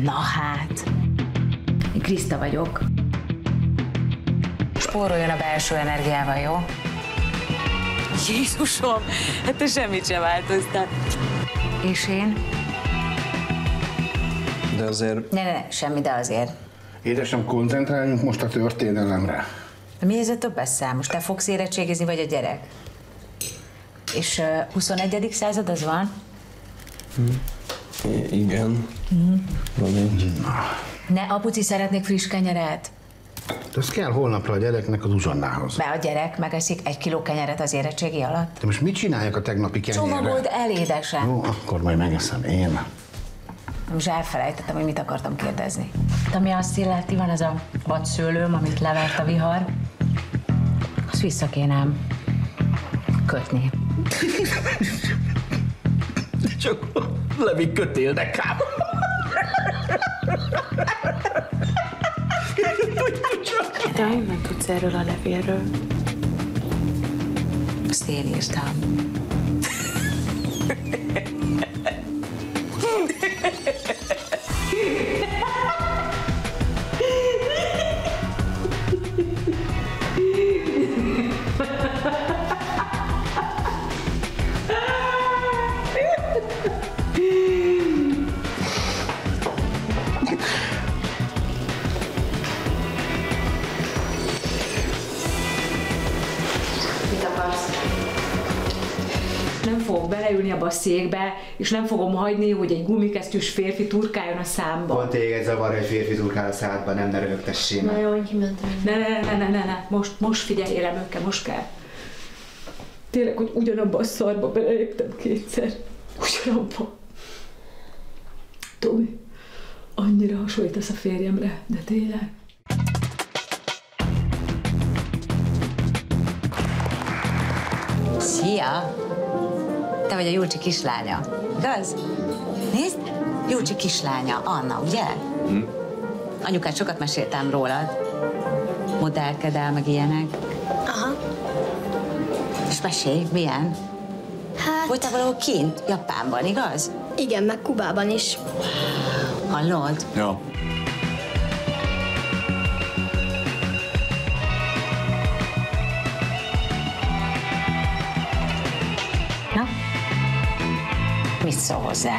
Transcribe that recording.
Na hát, én Kriszta vagyok. Spóroljon a belső energiával, jó? Jézusom, hát te semmit sem változtál. És én? De azért... Ne, semmi, de azért. Édesem, koncentráljunk most a történelemre. De mi ez a többes szám? Most te fogsz érettségizni, vagy a gyerek? És 21. század az van? Igen. Ne, apuci, szeretnék friss kenyeret. Ez kell holnapra a gyereknek az uzsonnához. Be a gyerek megeszik 1 kiló kenyeret az érettségi alatt. De most mit csináljak a tegnapi kenyérre? Csomagold el, édesem. Jó, akkor majd megeszem én. Most elfelejtettem, hogy mit akartam kérdezni. Ami azt illeti, van ez a vadszőlőm, amit levert a vihar. Azt vissza kéne kötni. Csak Levi kötél nekem. De honnan tudsz erről a levélről? Azt én írtam. Nem fogok beleülni abba a székbe, és nem fogom hagyni, hogy egy gumikesztyűs férfi turkáljon a számba. Pont téged zavar, hogy férfi turkál a szádba, nem, ne röhögtessél meg. Na jó, én kimentem. Ne. Most figyelj, Remőke, most kell. Tényleg, hogy ugyanabba a szarba beleléptem kétszer. Ugyanabba. Tomi, annyira hasonlítasz a férjemre, de tényleg. Szia! Te vagy a Júlcsi kislánya, igaz? Nézd, Júlcsi kislánya, Anna, ugye? Anyukát sokat meséltem rólad. Modellkedel, meg ilyenek. Aha. És mesélj, milyen? Hát... Voltál valahol kint, Japánban, igaz? Igen, meg Kubában is. Hallod? Ja. Na? Mit szól hozzá?